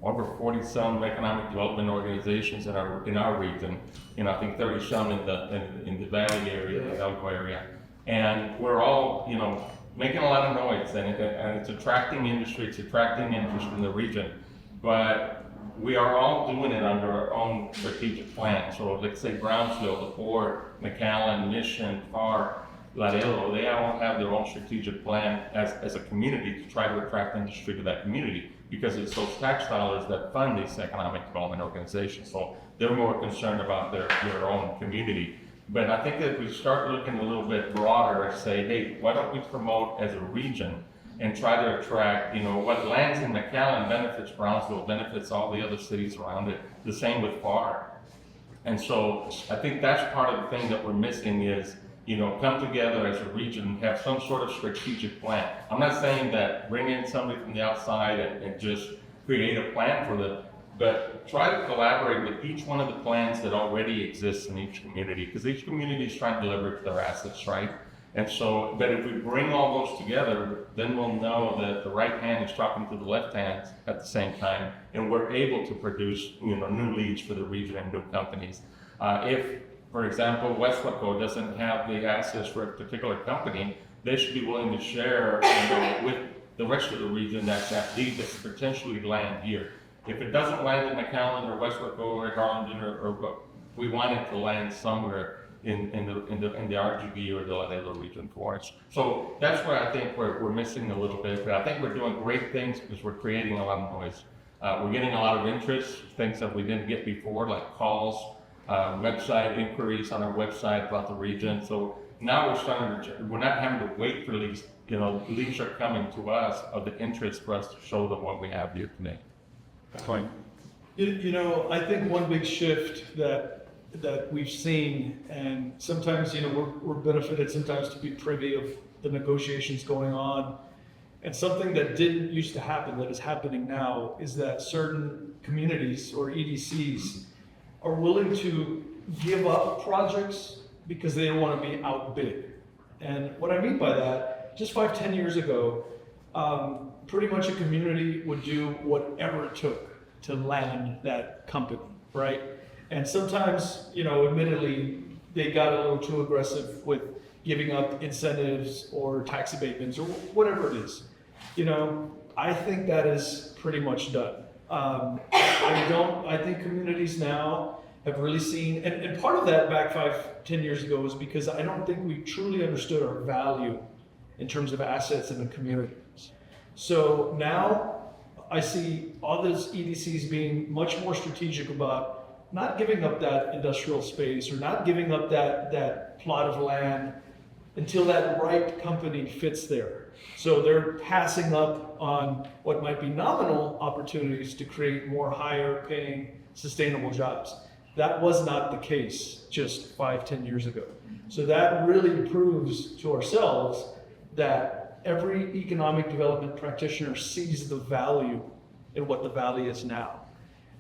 over 40 some economic development organizations in our region. I think 30 some in the Valley area, the Elko area, and we're all making a lot of noise, and it's attracting industry, it's attracting interest in the region, but we are all doing it under our own strategic plan. So let's say Brownsville, LaPorte, McAllen, Mission, Pharr, Laredo, they all have their own strategic plan as a community to try to attract industry to that community, because it's those tax dollars that fund these economic development organizations. So they're more concerned about their own community. But I think that if we start looking a little bit broader and say, hey, why don't we promote as a region and try to attract, what lands in McAllen benefits Brownsville, benefits all the other cities around it, the same with Pharr. And so I think that's part of the thing that we're missing is, come together as a region, have some sort of strategic plan. I'm not saying that bring in somebody from the outside and just create a plan for them, but try to collaborate with each one of the plans that already exists in each community, because each community is trying to leverage their assets, right? And so, but if we bring all those together, then we'll know that the right hand is talking to the left hand at the same time, and we're able to produce, new leads for the region and new companies. If, for example, Weslaco doesn't have the assets for a particular company, they should be willing to share with the rest of the region that lead that could potentially land here. If it doesn't land in McAllen or Weslaco or Harlingen, or we want it to land somewhere in the RGV or the Laredo region for us. So that's where I think we're missing a little bit, but I think we're doing great things because we're creating a lot of noise. We're getting a lot of interest, things that we didn't get before, like calls, website inquiries on our website about the region. So now we're not having to wait for leads. Leads are coming to us of the interest for us to show them what we have here today. Point. I think one big shift that we've seen, and sometimes we're benefited sometimes to be privy of the negotiations going on, and something that didn't used to happen that is happening now is that certain communities or EDCs are willing to give up projects because they don't want to be outbid. And what I mean by that, just 5-10 years ago, pretty much a community would do whatever it took to land that company, right? And sometimes, admittedly, they got a little too aggressive with giving up incentives or tax abatements or whatever it is. I think that is pretty much done. I think communities now have really seen, and part of that back 5-10 years ago is because I don't think we truly understood our value in terms of assets in the communities. So now I see all those EDCs being much more strategic about not giving up that industrial space or not giving up that plot of land until that right company fits there. So they're passing up on what might be nominal opportunities to create more higher paying sustainable jobs. That was not the case just 5-10 years ago. So that really proves to ourselves that every economic development practitioner sees the value in what the valley is now.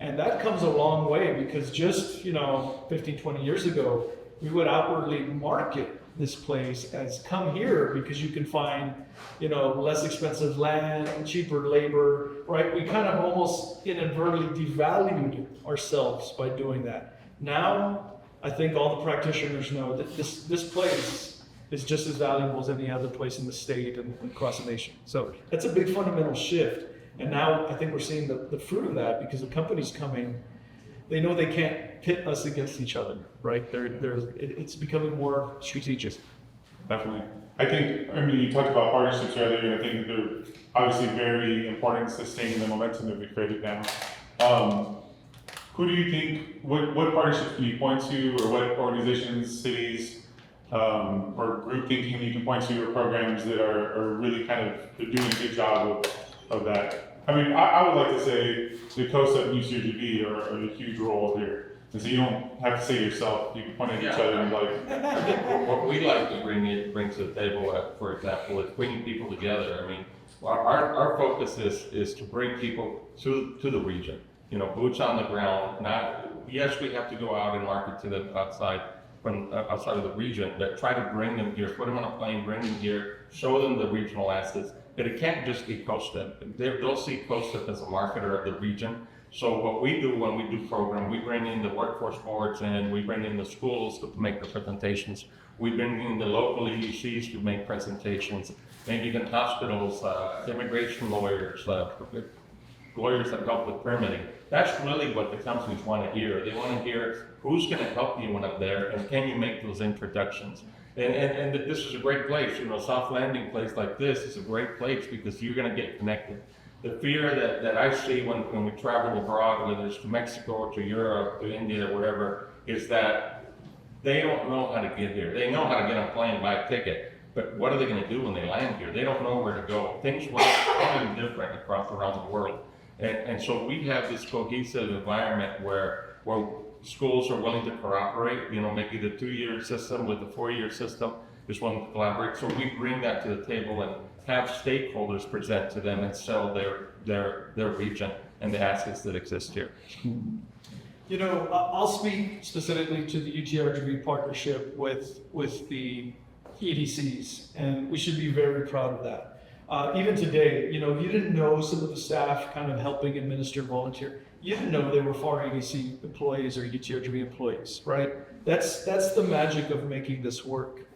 And that comes a long way because just 15-20 years ago, we would outwardly market this place as come here because you can find less expensive land, cheaper labor, right? We kind of almost inadvertently devalued ourselves by doing that. Now, I think all the practitioners know that this place is just as valuable as any other place in the state and across the nation. So that's a big fundamental shift. And now I think we're seeing the fruit of that because the companies coming, they know they can't pit us against each other, right? It's becoming more strategic. Definitely. You talked about partnerships earlier, and I think they're obviously very important in sustaining the momentum that we created now. Who do you think, what partnerships can you point to, or what organizations, cities, or group thinking you can point to, or programs that are really kind of doing a good job of that? I would like to say the COSA and UT-Rio are a huge role here. And so you don't have to say it yourself, you can point at each other and What we like to bring to the table, for example, is bringing people together. Our focus is to bring people to the region, boots on the ground. Yes, we have to go out and market to them outside of the region, but try to bring them here, put them on a plane, bring them here, show them the regional assets, but it can't just be COSTEP. They'll see COSTEP as a marketer of the region. So what we do when we do program, we bring in the workforce boards and we bring in the schools to make the presentations. We bring in the local EDCs to make presentations, maybe even hospitals, immigration lawyers, lawyers that help with permitting. That's really what the companies want to hear. They want to hear who's going to help you when up there and can you make those introductions. And this is a great place, South Landing place like this is a great place because you're going to get connected. The fear that I see when we travel abroad, whether it's to Mexico, to Europe, to India, or whatever, is that they don't know how to get here. They know how to get on a plane, buy a ticket, but what are they going to do when they land here? They don't know where to go. Things work totally different across around the world. And so we have this cohesive environment where schools are willing to cooperate, maybe the 2-year system with the 4-year system is willing to collaborate. So we bring that to the table and have stakeholders present to them and sell their region and the assets that exist here. I'll speak specifically to the UT-RGV partnership with the EDCs, and we should be very proud of that. Even today, if you didn't know some of the staff kind of helping administer volunteer, you didn't know they were Pharr EDC employees or UT-RGV employees, right? That's the magic of making this work.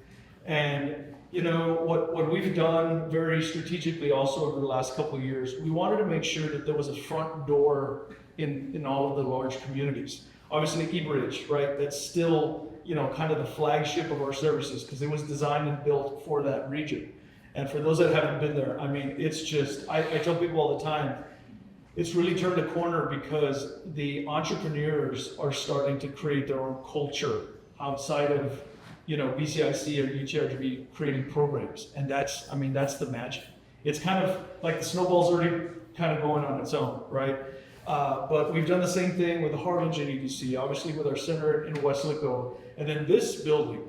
And what we've done very strategically also over the last couple of years, we wanted to make sure that there was a front door in all of the large communities. Obviously eBridge, right? That's still, kind of the flagship of our services because it was designed and built for that region. And for those that haven't been there, it's just, I tell people all the time, it's really turned a corner because the entrepreneurs are starting to create their own culture outside of, BCIC or UT-RGV creating programs. And that's the magic. It's kind of like the snowball's already kind of going on its own, right? But we've done the same thing with the Harlingen EDC, obviously with our center in Weslaco. And then this building,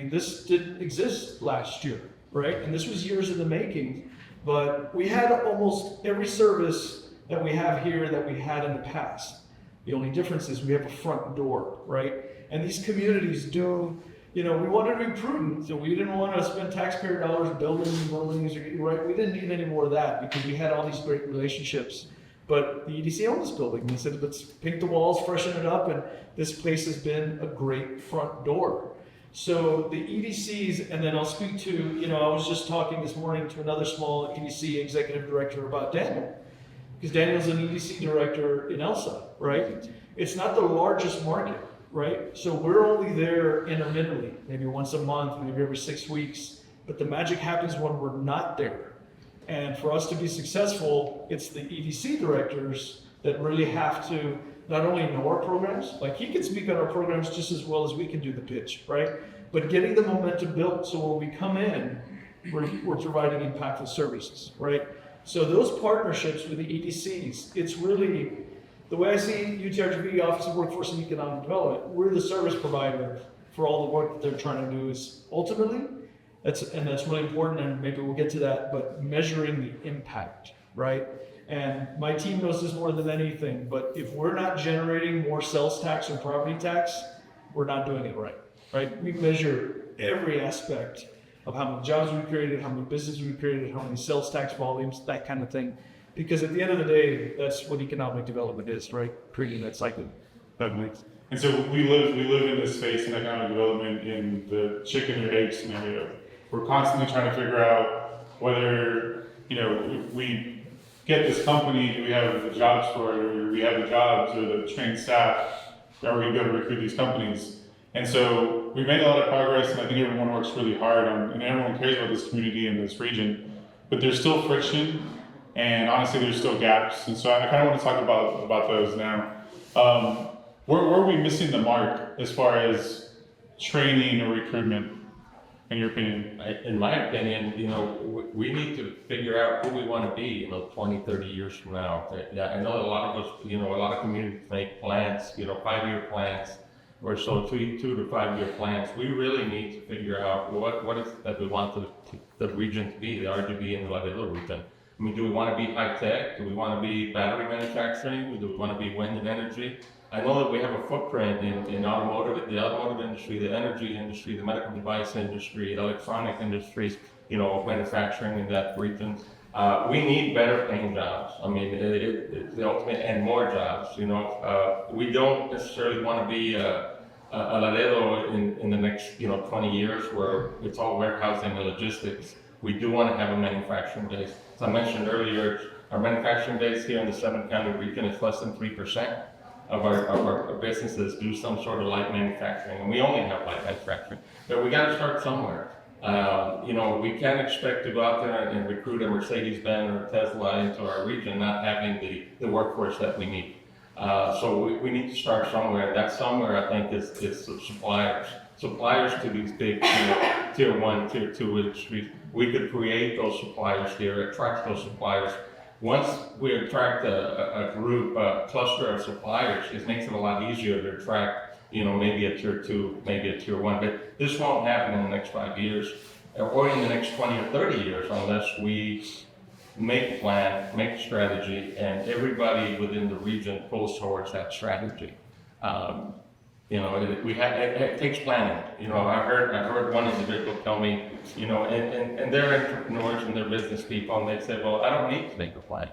this didn't exist last year, right? And this was years in the making, but we had almost every service that we have here that we had in the past. The only difference is we have a front door, right? And these communities do, we wanted to be prudent, so we didn't want to spend taxpayer dollars building buildings, right? We didn't need any more of that because we had all these great relationships. But the EDC owned this building. They said, let's paint the walls, freshen it up, and this place has been a great front door. So the EDCs, and then I'll speak to, I was just talking this morning to another small EDC executive director about Daniel, because Daniel's an EDC director in Elsa, right? It's not the largest market, right? So we're only there intermittently, maybe once a month, maybe every 6 weeks, but the magic happens when we're not there. And for us to be successful, it's the EDC directors that really have to not only know our programs, like he can speak on our programs just as well as we can do the pitch, right? But getting the momentum built so when we come in, we're providing impactful services, right? So those partnerships with the EDCs, it's really, the way I see UT-RGV, Office of Workforce and Economic Development, we're the service provider for all the work that they're trying to do is ultimately, that's really important, and maybe we'll get to that, but measuring the impact, right? And my team knows this more than anything, but if we're not generating more sales tax or property tax, we're not doing it right, right? We measure every aspect of how many jobs we created, how many businesses we created, how many sales tax volumes, that kind of thing. Because at the end of the day, that's what economic development is, right? Creating that cycle. That makes. And so we live in this space in economic development in the chicken or egg scenario. We're constantly trying to figure out whether, if we get this company, do we have the jobs for it, or do we have the jobs or the trained staff, are we going to recruit these companies? And so we've made a lot of progress, and I think everyone works really hard and everyone cares about this community and this region, but there's still friction, and honestly, there's still gaps. And so I kind of want to talk about those now. Where are we missing the mark as far as training or recruitment? In your opinion? In my opinion, we need to figure out who we want to be, 20, 30 years from now. I know a lot of us, a lot of communities make plans, 5-year plans, or so 2 to 5 year plans. We really need to figure out what is that we want the region to be, the RGV and the Weslaco region. Do we want to be high tech? Do we want to be battery manufacturing? Do we want to be wind and energy? I know that we have a footprint in automotive, the automotive industry, the energy industry, the medical device industry, electronic industries, manufacturing in that region. We need better paying jobs. I mean, it's the ultimate, and more jobs, you know. We don't necessarily want to be a Laredo in the next, 20 years where it's all warehousing and logistics. We do want to have a manufacturing base. As I mentioned earlier, our manufacturing base here in the 7-county region is less than 3% of our businesses do some sort of light manufacturing, and we only have light manufacturing. But we got to start somewhere. We can't expect to go out there and recruit a Mercedes-Benz or Tesla into our region not having the workforce that we need. So we need to start somewhere. That somewhere, I think, is suppliers. Suppliers to these big tier 1, tier 2 industries. We could create those suppliers here, attract those suppliers. Once we attract a group, a cluster of suppliers, it makes it a lot easier to attract, maybe a tier 2, maybe a tier 1. But this won't happen in the next 5 years or in the next 20 or 30 years unless we make a plan, make a strategy, and everybody within the region pulls towards that strategy. It takes planning. I heard one individual tell me, and they're entrepreneurs and they're business people, and they said, well, I don't need to make a plan.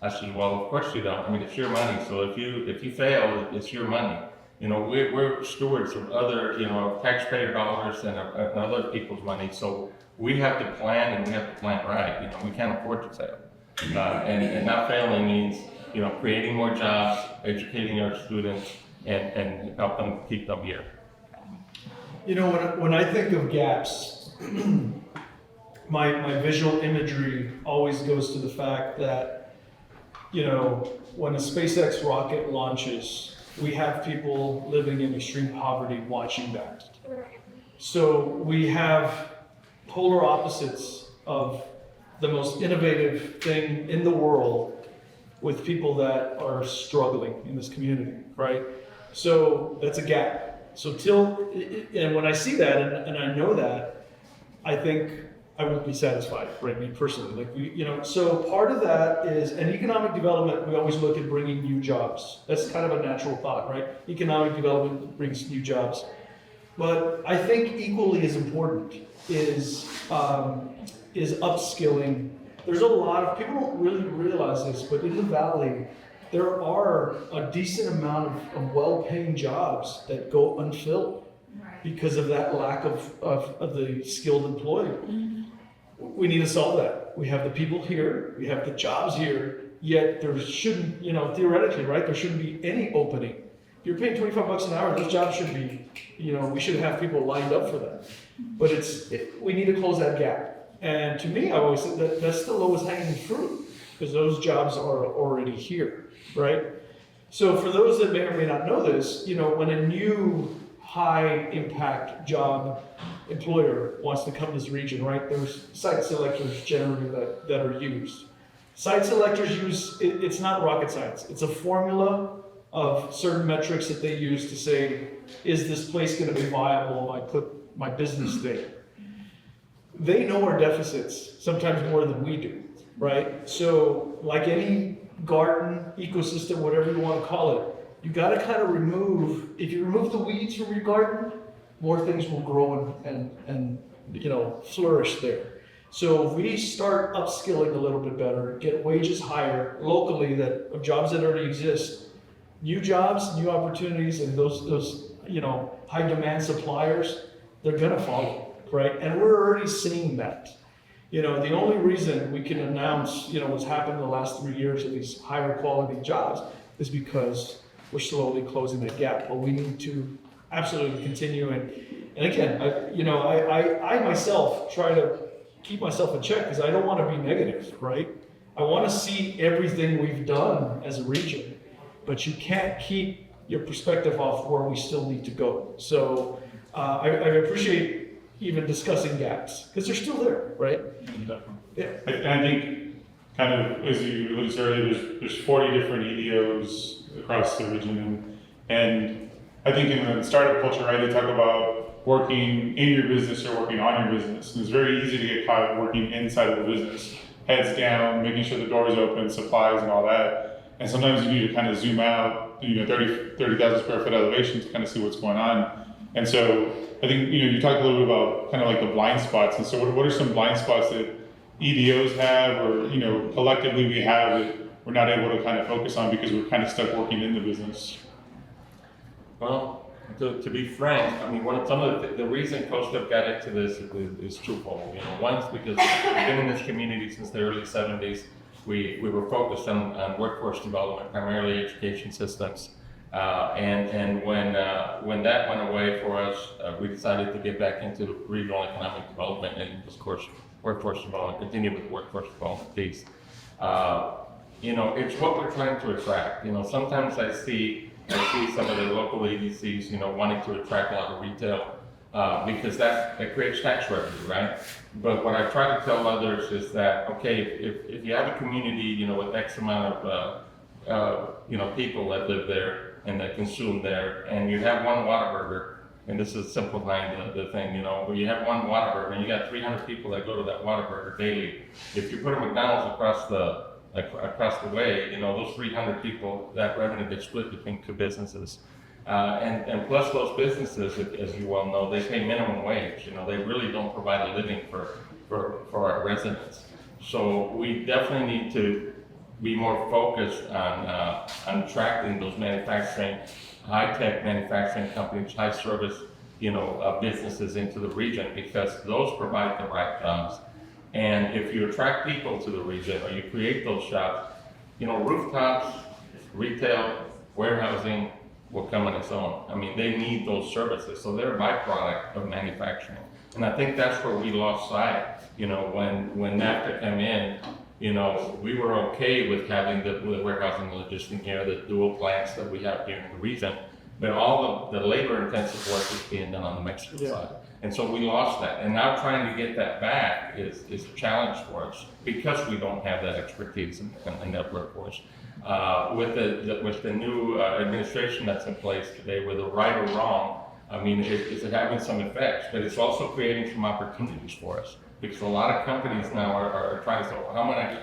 I said, well, of course you don't. I mean, it's your money. So if you fail, it's your money. We're stewards of other, taxpayer dollars and other people's money. So we have to plan, and we have to plan right. We can't afford to fail. And not failing means, creating more jobs, educating our students, and help them keep them here. When I think of gaps, my visual imagery always goes to the fact that, when a SpaceX rocket launches, we have people living in extreme poverty watching that. So we have polar opposites of the most innovative thing in the world with people that are struggling in this community, right? So that's a gap. So and when I see that and I know that, I think I won't be satisfied, right? Me personally, so part of that is, and economic development, we always look at bringing new jobs. That's kind of a natural thought, right? Economic development brings new jobs. But I think equally as important is upskilling. There's a lot of, people don't really realize this, but in the Valley, there are a decent amount of well-paying jobs that go unfilled because of that lack of the skilled employee. We need to solve that. We have the people here, we have the jobs here, yet there shouldn't, theoretically, right, there shouldn't be any opening. If you're paying $25 an hour, those jobs should be, we should have people lined up for that. But we need to close that gap. And to me, I always said that's the lowest hanging fruit, because those jobs are already here, right? So for those that may or may not know this, when a new high impact job employer wants to come to this region, right, there's site selectors generally that are used. Site selectors it's not rocket science. It's a formula of certain metrics that they use to say, is this place going to be viable if I put my business there? They know our deficits, sometimes more than we do, right? So like any garden, ecosystem, whatever you want to call it, you got to kind of if you remove the weeds from your garden, more things will grow and flourish there. So if we start upskilling a little bit better, get wages higher locally of jobs that already exist, new jobs, new opportunities, and those high demand suppliers, they're gonna follow, right? And we're already seeing that. The only reason we can announce, what's happened in the last 3 years of these higher quality jobs is because we're slowly closing that gap. But we need to absolutely continue. And again, I myself try to keep myself in check because I don't want to be negative, right? I want to see everything we've done as a region, but you can't keep your perspective off where we still need to go. So I appreciate even discussing gaps because they're still there, right? Yeah. And I think, kind of as you alluded to earlier, there's 40 different EDOs across the region, and I think in the startup culture, right, they talk about working in your business or working on your business, and it's very easy to get caught working inside of the business, heads down, making sure the doors open, supplies and all that. And sometimes you need to kind of zoom out, 30,000 square foot elevation to kind of see what's going on. And so I think, you talked a little bit about kind of like the blind spots. And so what are some blind spots that EDOs have, or, you know, collectively we have that we're not able to kind of focus on because we're kind of stuck working in the business? Well, to be frank, I mean, some of the reason Coast Up got into this is twofold. You know, one's because we've been in this community since the early 70s. We were focused on workforce development, primarily education systems. And when that went away for us, we decided to get back into the regional economic development and, of course, workforce development, continue with the workforce development piece. You know, it's what we're trying to attract. You know, sometimes I see some of the local EDCs, you know, wanting to attract a lot of retail because that creates tax revenue, right? But what I try to tell others is that, okay, if you have a community, you know, with X amount of, you know, people that live there and that consume there, and you have one Whataburger, and this is simplifying the thing, you know, where you have one Whataburger and you got 300 people that go to that Whataburger daily. If you put a McDonald's across the way, you know, those 300 people, that revenue gets split between two businesses. And plus those businesses, as you well know, they pay minimum wage. You know, they really don't provide a living for our residents. So we definitely need to be more focused on attracting those manufacturing, high-tech manufacturing companies, high-service, you know, businesses into the region, because those provide the right jobs. And if you attract people to the region, or you create those shops, you know, rooftops, retail, warehousing will come on its own. I mean, they need those services, so they're a byproduct of manufacturing. And I think that's where we lost sight. You know, when NAFTA came in, you know, we were okay with having the warehousing and logistics here, the dual plants that we have here in the region, but all of the labor-intensive work is being done on the Mexican side. And so we lost that. And now trying to get that back is a challenge for us because we don't have that expertise in that workforce. With the new administration that's in place today, whether right or wrong, I mean, it's having some effects, but it's also creating some opportunities for us. Because a lot of companies now are trying to say, well,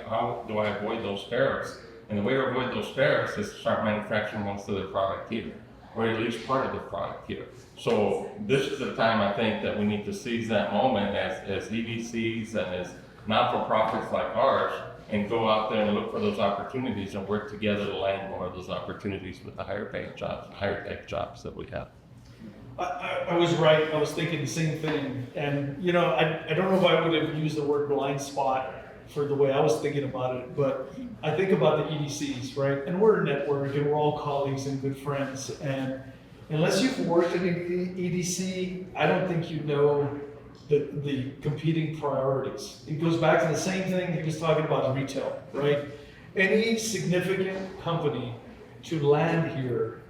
how do I avoid those tariffs? And the way to avoid those tariffs is to start manufacturing most of their product here, or at least part of the product here. So this is the time, I think, that we need to seize that moment as EDCs and as not-for-profits like ours, and go out there and look for those opportunities and work together to land more of those opportunities with the higher-paying jobs, higher-tech jobs that we have. I was right. I was thinking the same thing. And, you know, I don't know if I would have used the word blind spot for the way I was thinking about it, but I think about the EDCs, right? And we're a network and we're all colleagues and good friends. And unless you've worked in an EDC, I don't think you know the competing priorities. It goes back to the same thing he was talking about in retail, right? Any significant company to land here,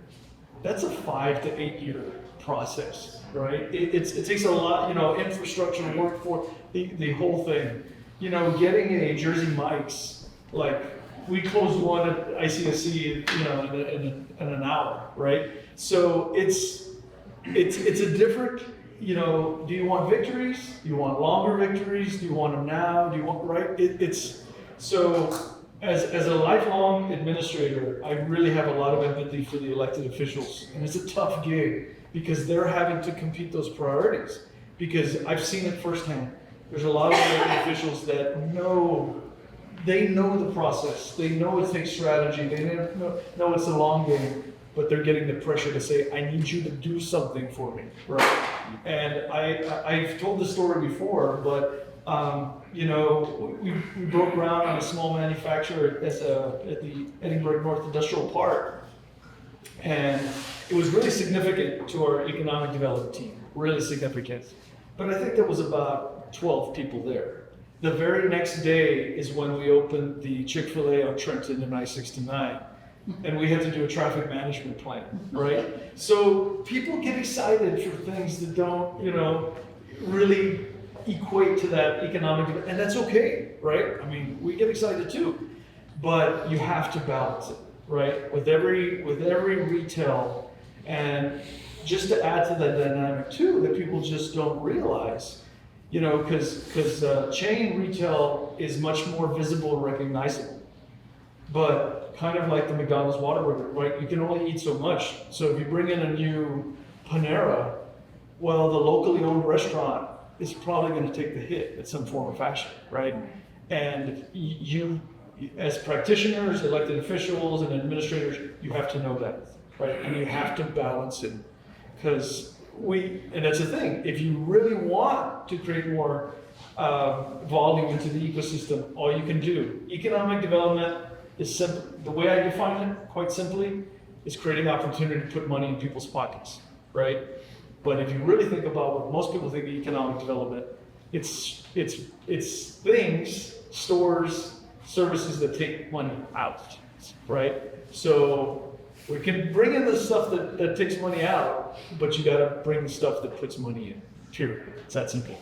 that's a 5 to 8 year process, right? It takes a lot, you know, infrastructure, workforce, the whole thing. You know, getting a Jersey Mike's, like we closed one at ICSC, you know, in an hour, right? So it's a different, you know, do you want victories? Do you want longer victories? Do you want them now? Do you want, right? So as a lifelong administrator, I really have a lot of empathy for the elected officials. And it's a tough gig because they're having to compete those priorities. Because I've seen it firsthand. There's a lot of elected officials that know the process. They know it takes strategy. They know it's a long game. But they're getting the pressure to say, I need you to do something for me, right? And I've told this story before, but you know, we broke ground on a small manufacturer at the Edinburgh North Industrial Park. And it was really significant to our economic development team, really significant. But I think there was about 12 people there. The very next day is when we opened the Chick-fil-A on Trenton and I-69. And we had to do a traffic management plan, right? So people get excited for things that don't, you know, really equate to that economic, and that's okay, right? I mean, we get excited too, but you have to balance it, right? With every retail, and just to add to that dynamic too, that people just don't realize, you know, because chain retail is much more visible and recognizable. But kind of like the McDonald's Whataburger, right? You can only eat so much. So if you bring in a new Panera, well, the locally owned restaurant is probably going to take the hit in some form or fashion, right? And you, as practitioners, elected officials, and administrators, you have to know that, right? And you have to balance it. Because and that's the thing, if you really want to create more volume into the ecosystem, all you can do, economic development is simple. The way I define it, quite simply, is creating opportunity to put money in people's pockets, right? But if you really think about what most people think of economic development, it's things, stores, services that take money out, right? So we can bring in the stuff that takes money out, but you gotta bring the stuff that puts money in, period. It's that simple.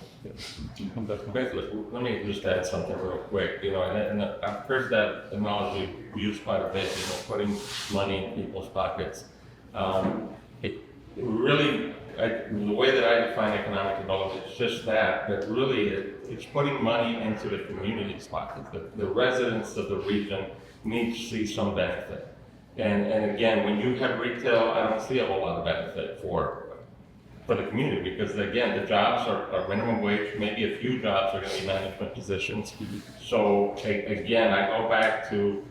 Basically, let me just add something real quick, and I've heard that analogy used quite a bit, putting money in people's pockets. It really, the way that I define economic development is just that really it's putting money into the community's pockets. The residents of the region need to see some benefit. And again, when you have retail, I don't see a whole lot of benefit for the community, because again, the jobs are minimum wage, maybe a few jobs are gonna be management positions. So again, I go back to,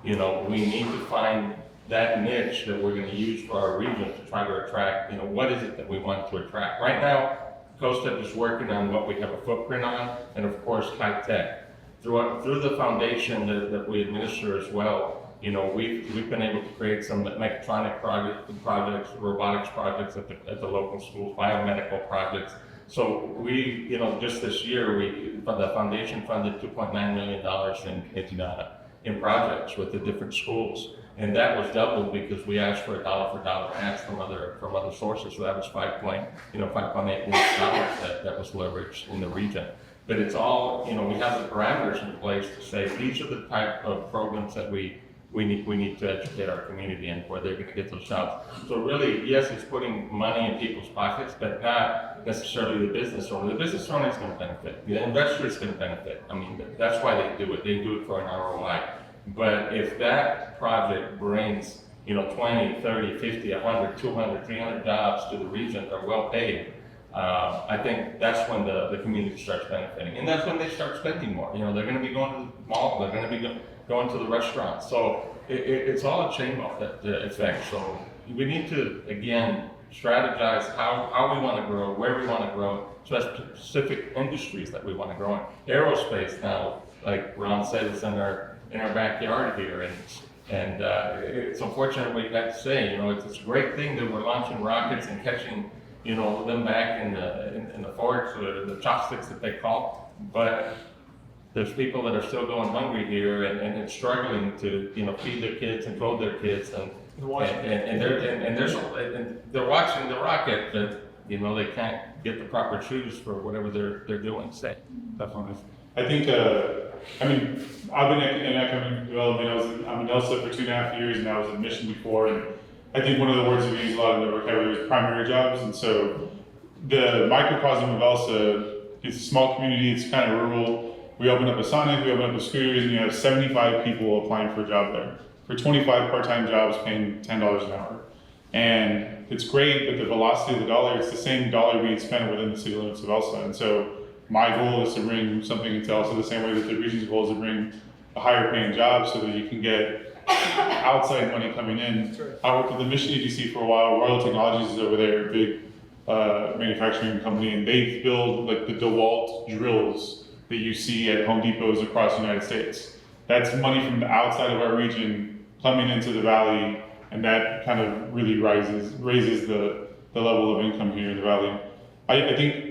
we need to find that niche that we're gonna use for our region to try to attract, what is it that we want to attract? Right now, COSTEP is working on what we have a footprint on, and of course, high tech. Through the foundation that we administer as well, we've been able to create some mechatronic projects, robotics projects at the local schools, biomedical projects. So we, just this year, the foundation funded $2.9 million in projects with the different schools. And that was doubled because we asked for a dollar for dollar match from other sources. So that was $5.8 million that was leveraged in the region. But it's all, we have the parameters in place to say these are the type of programs that we need to educate our community in where they're going to get those jobs. So really, yes, it's putting money in people's pockets, but not necessarily the business owner. The business owner is going to benefit. The investor is going to benefit. I mean, that's why they do it. They do it for an ROI. But if that project brings, 20, 30, 50, 100, 200, 300 jobs to the region that are well paid, I think that's when the community starts benefiting. And that's when they start spending more. They're going to be going to the mall, they're going to be going to the restaurant. So it's all a chain effect. So we need to, again, strategize how we want to grow, where we want to grow, specific industries that we want to grow in. Aerospace now, like Ron said, is in our backyard here. And it's unfortunate what you have to say. It's a great thing that we're launching rockets and catching them back in the forks, or the chopsticks that they call. But there's people that are still going hungry here and struggling to feed their kids and clothe their kids, and they're watching the rocket, but they can't get the proper shoes for whatever they're doing. Definitely. I think I've been in economic development. I'm in Elsa for 2.5 years, and I was in Mission before. And I think one of the words we use a lot in the vocabulary is primary jobs. And so the microcosm of Elsa, it's a small community, it's kind of rural. We open up a Sonic, we open up a Scooters, and you have 75 people applying for a job there. For 25 part-time jobs paying $10 an hour. And it's great, but the velocity of the dollar, it's the same dollar being spent within the city limits of Elsa. And so my goal is to bring something into Elsa the same way that the region's goal is to bring a higher paying job so that you can get outside money coming in. Right. I worked at the Mission Agency for a while. Royal Technologies is over there, a big manufacturing company, and they build like the DeWalt drills that you see at Home Depots across the United States. That's money from the outside of our region plumbing into the valley, and that kind of really raises the level of income here in the valley. I think,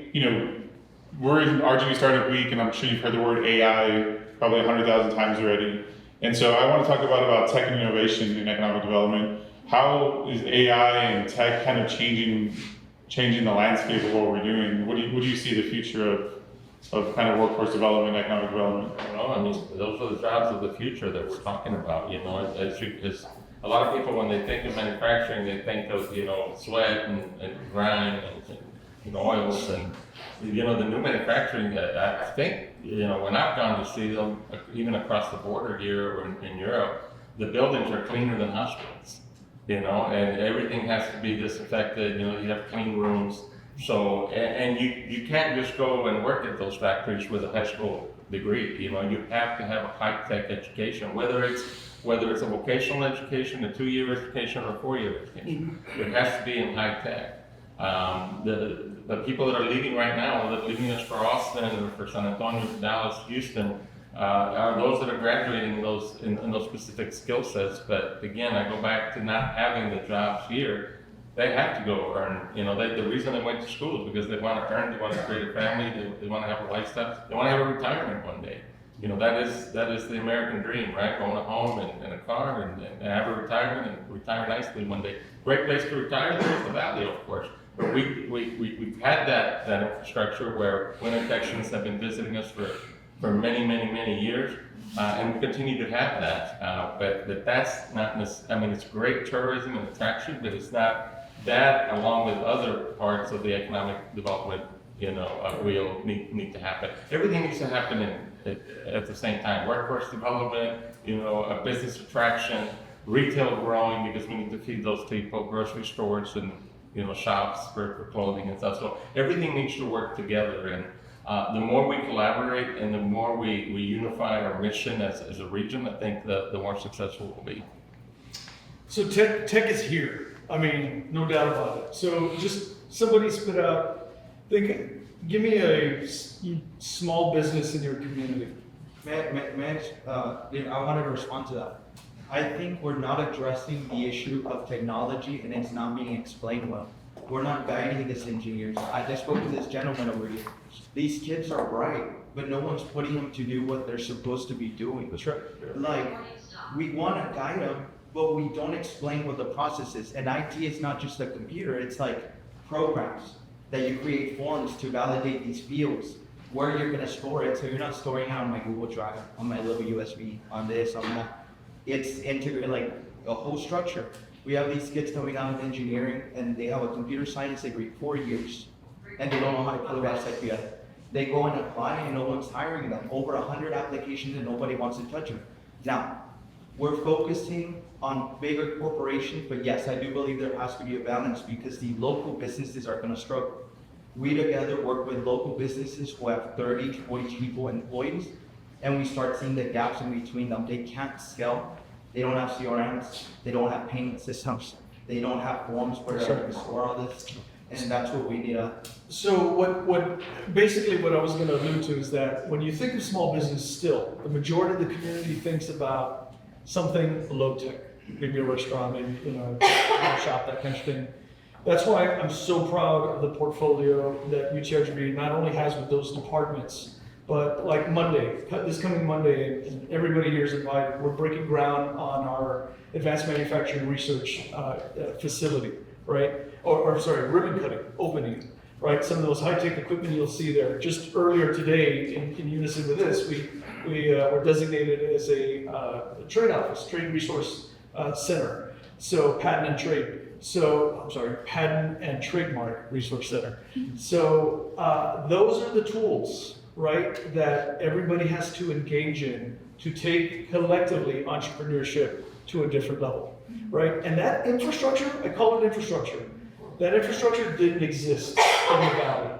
we're in RGV Startup Week, and I'm sure you've heard the word AI probably 100,000 times already. And so I want to talk about tech and innovation in economic development. How is AI and tech kind of changing the landscape of what we're doing? What do you see the future of kind of workforce development, economic development? Those are the jobs of the future that we're talking about. As a lot of people, when they think of manufacturing, they think of sweat and grind and oils and the new manufacturing. I think when I've gone to see them, even across the border here or in Europe, the buildings are cleaner than hospitals. And everything has to be disinfected. You have clean rooms. So, and you can't just go and work at those factories with a high school degree. You have to have a high-tech education, whether it's a vocational education, a 2-year education, or a 4-year education. It has to be in high-tech. The people that are leaving right now, that are leaving us for Austin or for San Antonio, Dallas, Houston, are those that are graduating in those specific skill sets. But again, I go back to not having the jobs here. They have to go earn. The reason they went to school is because they want to earn, they want to create a family, they want to have a lifestyle, they want to have a retirement one day. That is the American dream, right? Going home and a car and have a retirement and retire nicely one day. Great place to retire. There's the valley, of course. But we've had that infrastructure where wind detections have been visiting us for many, many, many years, and we continue to have that. But that's not. It's great tourism and attraction, but it's not that, along with other parts of the economic development. Wheel need to happen. Everything needs to happen at the same time. Workforce development, a business attraction, retail growing, because we need to feed those people, grocery stores and shops for clothing and stuff. So everything needs to work together, and the more we collaborate and the more we unify our mission as a region, I think the more successful we'll be. So tech is here. No doubt about it. So just somebody spit out. Give me a small business in your community. I wanted to respond to that. I think we're not addressing the issue of technology and it's not being explained well. We're not guiding these engineers. I just spoke to this gentleman over here. These kids are bright, but no one's putting them to do what they're supposed to be doing. That's right. Like, we want to guide them, but we don't explain what the process is. And IT is not just a computer, it's like programs that you create forms to validate these fields, where you're gonna store it. So you're not storing it on my Google Drive, on my little USB, on this, on that. It's integrated, like a whole structure. We have these kids coming out of engineering and they have a computer science degree, 4 years, and they don't know how to put a website together. They go and apply and no one's hiring them. Over 100 applications and nobody wants to touch them. Now, we're focusing on bigger corporations, but yes, I do believe there has to be a balance because the local businesses are gonna struggle. We together work with local businesses who have 30, 40 people, employees, and we start seeing the gaps in between them. They can't scale, they don't have CRMs, they don't have payment systems, they don't have forms where they can store all this, and that's what we need to. So what basically what I was gonna allude to is that when you think of small business still, the majority of the community thinks about something low tech, maybe a restaurant, maybe a shop, that kind of thing. That's why I'm so proud of the portfolio that UT-RGV not only has with those departments, but like this coming Monday, and everybody here is invited. We're breaking ground on our advanced manufacturing research facility, right? Or sorry, ribbon cutting opening, right? Some of those high-tech equipment you'll see there. Just earlier today, in unison with this, we were designated as a trade office, trade resource center. So patent and trademark resource center. So those are the tools, right, that everybody has to engage in to take collectively entrepreneurship to a different level, right? And that infrastructure, I call it infrastructure. That infrastructure didn't exist in the valley.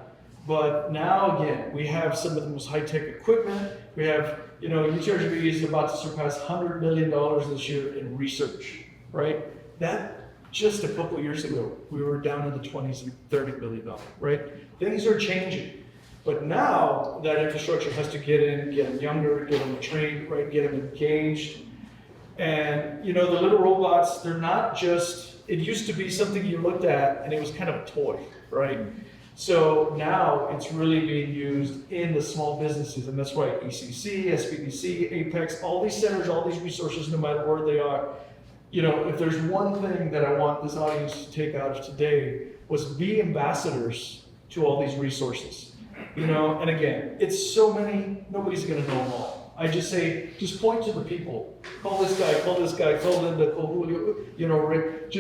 But now again, we have some of the most high-tech equipment. We have, UT-RGV is about to surpass $100 million this year in research, right? That just a couple years ago, we were down in the 20s and $30 million, right? Things are changing. But now that infrastructure has to get them younger, get them trained, right? Get them engaged. And the little robots, they're not just, it used to be something you looked at and it was kind of a toy, right? So now it's really being used in the small businesses, and that's why ECC, SBDC, Apex, all these centers, all these resources, no matter where they are. If there's one thing that I want this audience to take out of today was be ambassadors to all these resources. And again, it's so many, nobody's gonna know them all. I just say, just point to the people. Call this guy, call Linda, call Julio, Rick,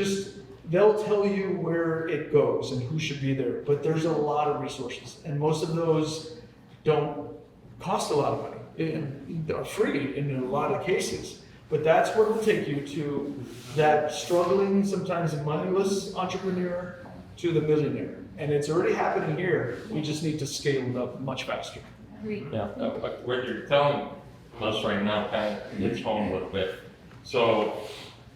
they'll tell you where it goes and who should be there. But there's a lot of resources, and most of those don't cost a lot of money. And they're free in a lot of cases. But that's what will take you to that struggling, sometimes moneyless entrepreneur to the millionaire. And it's already happening here. We just need to scale it up much faster. Agreed. Yeah, but what you're telling us right now kind of hits home a little bit. So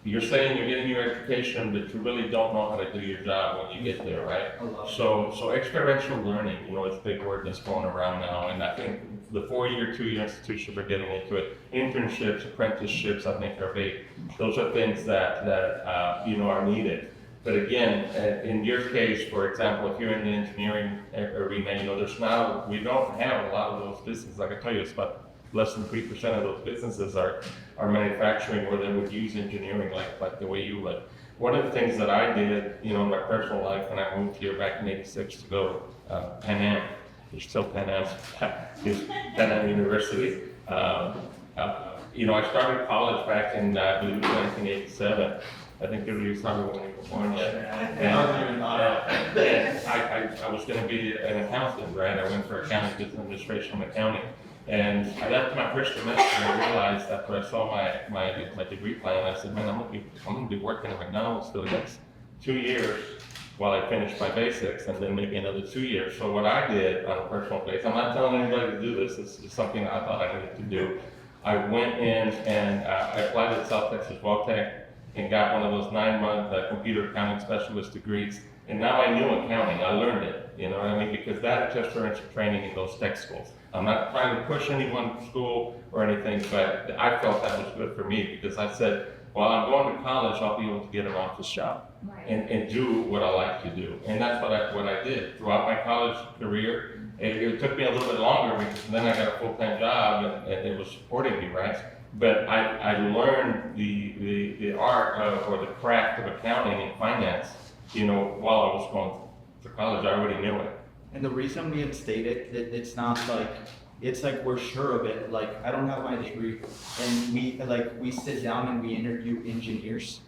you're saying you're getting your education, but you really don't know how to do your job when you get there, right? A lot. So experiential learning, it's a big word that's going around now, and I think the 4-year, 2-year institutions are getting into it. Internships, apprenticeships, I think are big. Those are things that are needed. But again, in your case, for example, if you're in the engineering arena, we don't have a lot of those businesses. Like I tell you, it's about less than 3% of those businesses are manufacturing where they would use engineering like the way you would. One of the things that I did, in my personal life when I moved here back in '86 to go to Pan Am, it's still Pan Am, it's Pan Am University. I started college back in, I believe, 1987. I think it was probably when we were born yet. And I was going to be an accountant, right? I went for accounting, business administration, and accounting. And I left my first semester and realized after I saw my degree plan, I said, man, I'm going to be working at McDonald's for the next 2 years while I finish my basics, and then maybe another 2 years. So what I did on a personal basis, I'm not telling anybody to do this, this is something I thought I needed to do. I went in and I applied to South Texas WellTech and got one of those 9-month computer accounting specialist degrees. And now I knew accounting, I learned it, because that just earned some training in those tech schools. I'm not trying to push anyone to school or anything, but I felt that was good for me because I said, well, I'm going to college, I'll be able to get an office job and do what I like to do. And that's what I did throughout my college career. It took me a little bit longer because then I got a full-time job and it was supporting me, right? But I learned the art or the craft of accounting and finance, while I was going to college. I already knew it. And the reason we instate it, it's not like, it's like we're sure of it. Like, I don't have my degree, and we sit down and we interview engineers,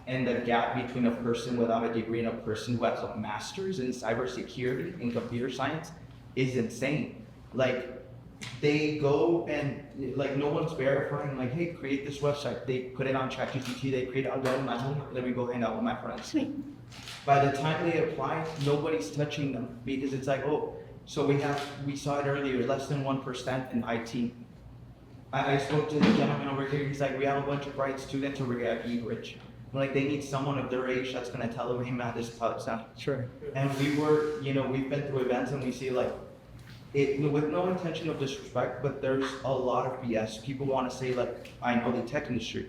and the gap between a person without a degree and a person who has a master's in cybersecurity and computer science is insane. Like, they go and no one's verifying, like, hey, create this website. They put it on ChatGPT, they create it on my homework, let me go hang out with my friends. By the time they apply, nobody's touching them because it's like, oh, so we saw it earlier, less than 1% in IT. I spoke to the gentleman over here, he's like, we have a bunch of bright students over here at Egrich. Like, they need someone of their age that's gonna tell them, hey man, this is how it's done. Sure. And we've been through events and we see with no intention of disrespect, but there's a lot of BS. People want to say, like, I know the tech industry.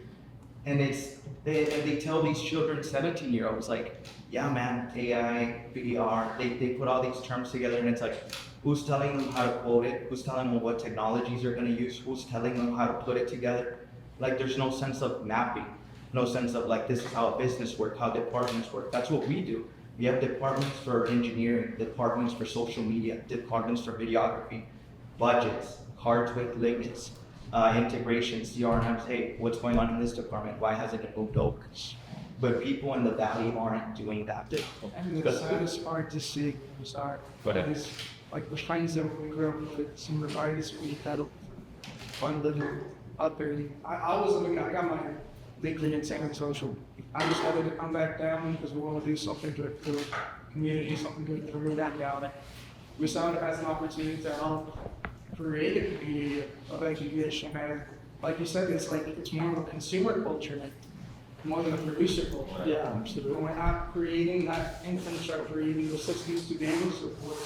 And they tell these children, 17-year-olds, like, yeah, man, AI, VR, they put all these terms together and it's like, who's telling them how to quote it? Who's telling them what technologies they're going to use? Who's telling them how to put it together? Like, there's no sense of mapping, no sense of, like, this is how a business works, how departments work. That's what we do. We have departments for engineering, departments for social media, departments for videography, budgets, cards with limits, integrations, CRMs. Hey, what's going on in this department? Why hasn't it moved over? But people in the valley aren't doing that. And the saddest part to see is our, is like the kinds of program with some advice we had fun living out there. I was looking, I got my LinkedIn and San Social. I decided to come back down because we want to do something good for the community, something good for that down. We saw it as an opportunity to help create a community of education. And like you said, it's more of a consumer culture, more than a producer culture. Yeah, absolutely. When we're not creating that infrastructure, even the systems to be able to support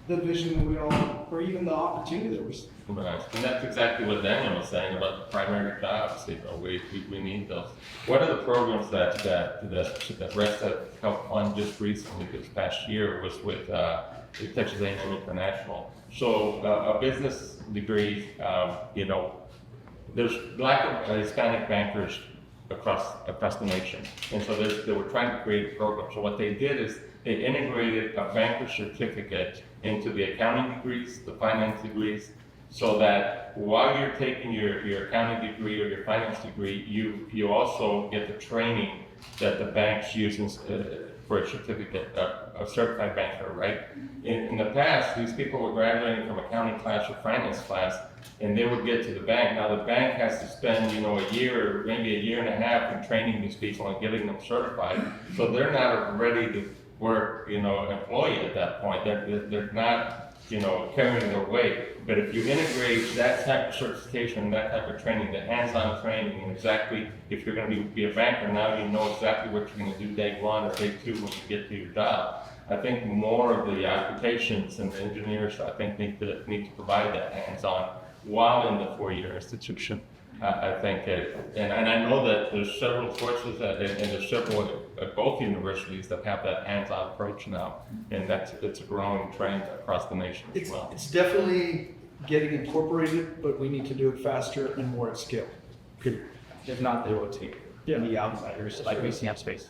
the vision that we all, or even the opportunity that we see. Right. And that's exactly what Daniel was saying about the primary jobs. We need those. What are the programs that REST have helped fund just recently this past year was with Texas A&M International. So a business degree, there's lack of Hispanic bankers across the nation, and so they were trying to create a program. So what they did is they integrated a banker's certificate into the accounting degrees, the finance degrees, so that while you're taking your accounting degree or your finance degree, you also get the training that the banks use for a certificate, a certified banker, right? In the past, these people were graduating from accounting class or finance class, and they would get to the bank. Now the bank has to spend, a year, maybe a year and a half in training these people and getting them certified. So they're not a ready to work, employee at that point. They're not carrying their weight. But if you integrate that type of certification, that type of training, the hands-on training, and exactly, if you're gonna be a banker, now you know exactly what you're gonna do day one or day two when you get to your job. I think more of the applications and the engineers, I think, need to provide that hands-on while in the 4-year institution. I think, and I know that there's several courses and there's several at both universities that have that hands-on approach now, and it's a growing trend across the nation as well. It's definitely getting incorporated, but we need to do it faster and more at scale. If not, they rotate. Yeah. The outsiders, like we see have space.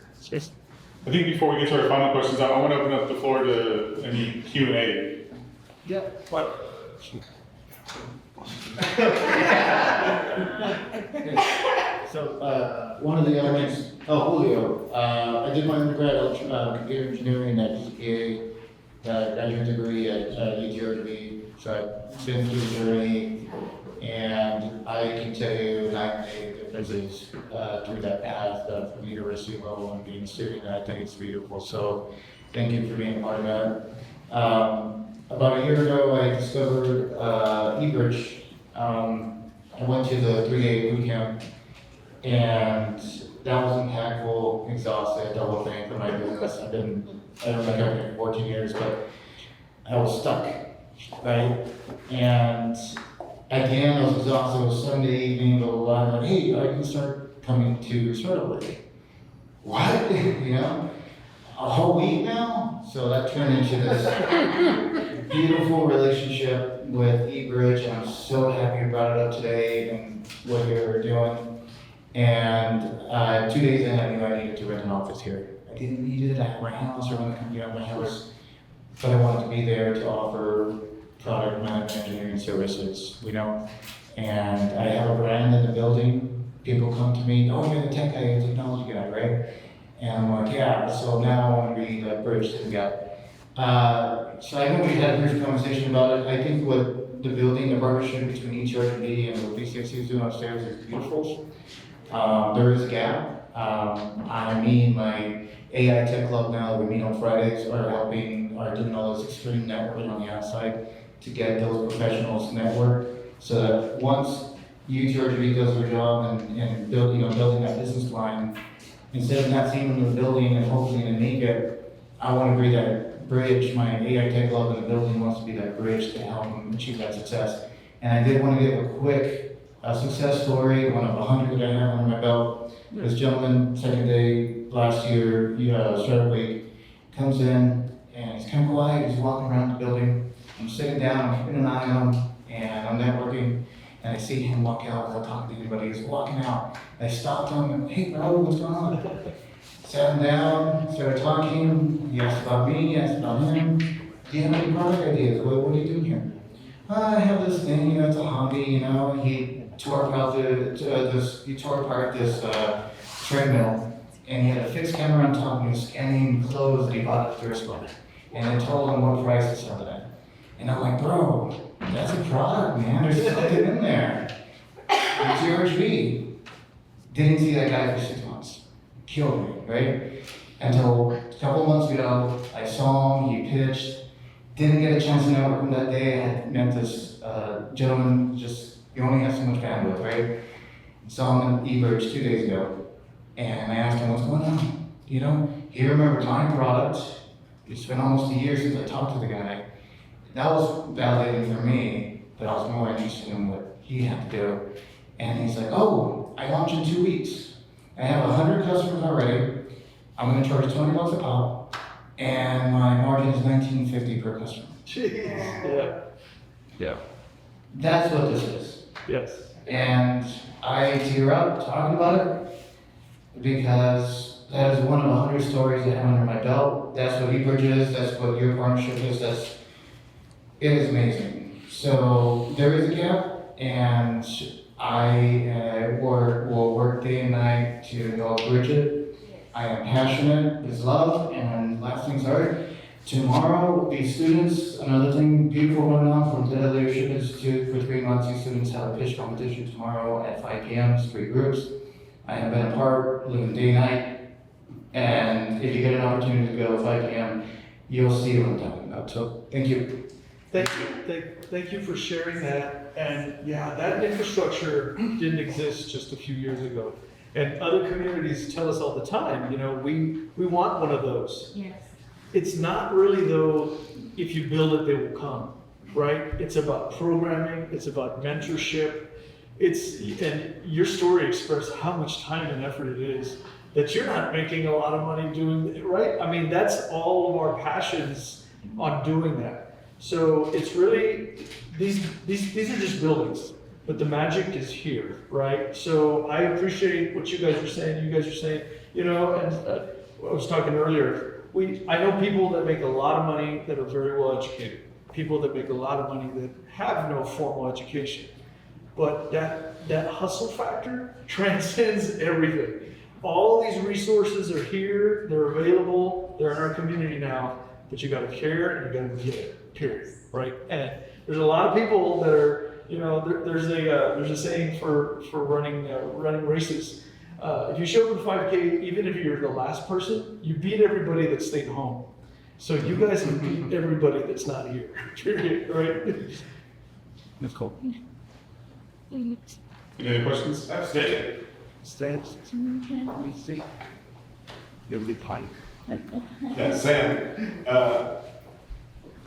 I think before we get to our final questions, I want to open up the floor to any Q&A. Yeah. So, one of the elements, Julio, I did my undergrad computer engineering at GPA, graduate degree at UT-Rio, so I've been through the journey, and I can tell you 9 differences through that path from university level and being a student, and I think it's beautiful, so thank you for being a part of that. About a year ago, I discovered eBridge. I went to the 3-day boot camp, and that was impactful, exhausted, double thing for my business. I've been my company for 14 years, but I was stuck, right? And at the end, I was exhausted. It was Sunday evening, blah, blah, blah. I'm like, hey, I can start coming to StartUp with me. What? A whole week now? So that turned into this beautiful relationship with eBridge, and I'm so happy you brought it up today and what you're doing. And 2 days in, I knew I needed to rent an office here. I didn't need it at my house or when the company at my house, but I wanted to be there to offer product management engineering services, And I have a brand in the building. People come to me, oh, you're the tech guy, you're the technology guy, right? And I'm like, yeah, so now I want to be the bridge to the gap. So I know we had a brief conversation about it. I think what the building, the partnership between RGV and what BCSC is doing upstairs is beautiful. There is a gap. My AI Tech Club now that we meet on Fridays are doing all this extreme networking on the outside to get those professionals to network, so that once RGV does their job and building that business line, instead of not seeing them in the building and hopefully to make it, I want to be that bridge. My AI Tech Club in the building wants to be that bridge to help them achieve that success. And I did want to give a quick success story, one of 100 that I have under my belt. This gentleman, second day last year, Startup Week, comes in and he's kind of quiet, he's walking around the building. I'm sitting down, I'm keeping an eye on him, and I'm networking, and I see him walk out without talking to anybody. He's walking out. I stopped him and, hey bro, what's going on? Sat him down, started talking. He asked about me, he asked about him. Do you have any product ideas? What are you doing here? I have this thing, it's a hobby, He tore apart this treadmill, and he had a fixed camera on top, and he was scanning clothes that he bought at the thrift store. And I told him what price to sell it at. And I'm like, bro, that's a product, man. There's something in there. It's RGV. Didn't see that guy for 6 months. Killed me, right? Until a couple months ago, I saw him, he pitched. Didn't get a chance to network him that day. I had met this gentleman, you only have so much bandwidth, right? Saw him in eBridge 2 days ago. And I asked him, what's going on? He remembered my product. It's been almost a year since I talked to the guy. That was validating for me, but I was more interested in what he had to do. And he's like, oh, I launch in 2 weeks. I have 100 customers already. I'm gonna charge $20 a pop, and my margin is $19.50 per customer. Jeez. Yeah. That's what this is. Yes. And I tear up talking about it because that is one of 100 stories I have under my belt. That's what eBridge is, that's what your partnership is, it is amazing. So there is a gap, and I will work day and night to help bridge it. I am passionate, it's love, and last thing, tomorrow, these students, another thing beautiful going on from the Leadership Institute for 3 months, these students have a pitch competition tomorrow at 5 p.m., 3 groups. I have been a part, living day and night, and if you get an opportunity to go at 5 p.m., you'll see what I'm talking about. So, thank you. Thank you for sharing that. And yeah, that infrastructure didn't exist just a few years ago. And other communities tell us all the time, you know, we want one of those. Yes. It's not really though, if you build it, they will come, right? It's about programming, it's about mentorship. And your story expressed how much time and effort it is that you're not making a lot of money doing it, right? I mean, that's all of our passions on doing that. So it's really, these are just buildings, but the magic is here, right? So I appreciate what you guys are saying, you know, and I was talking earlier, I know people that make a lot of money that are very well educated, people that make a lot of money that have no formal education, but that hustle factor transcends everything. All these resources are here, they're available, they're in our community now, but you gotta care and you gotta get it, period, right? And there's a lot of people that are, you know, there's a saying for running races. If you show up in 5K, even if you're the last person, you beat everybody that stayed home. So you guys have beat everybody that's not here, period, right? That's cool. Any other questions? Stay. Stands. Let me see. It'll be fine. Yeah, Sam,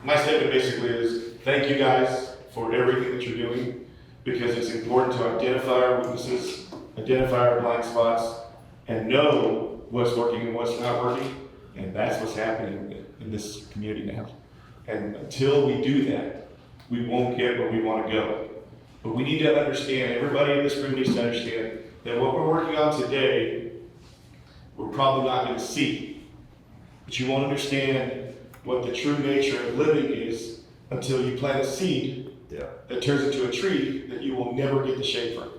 my statement basically is thank you guys for everything that you're doing because it's important to identify our weaknesses, identify our blind spots, and know what's working and what's not working. And that's what's happening in this community now. And until we do that, we won't get where we want to go. But we need to understand, everybody in this room needs to understand that what we're working on today, we're probably not going to see. But you won't understand what the true nature of living is until you plant a seed that turns into a tree that you will never get the shade from.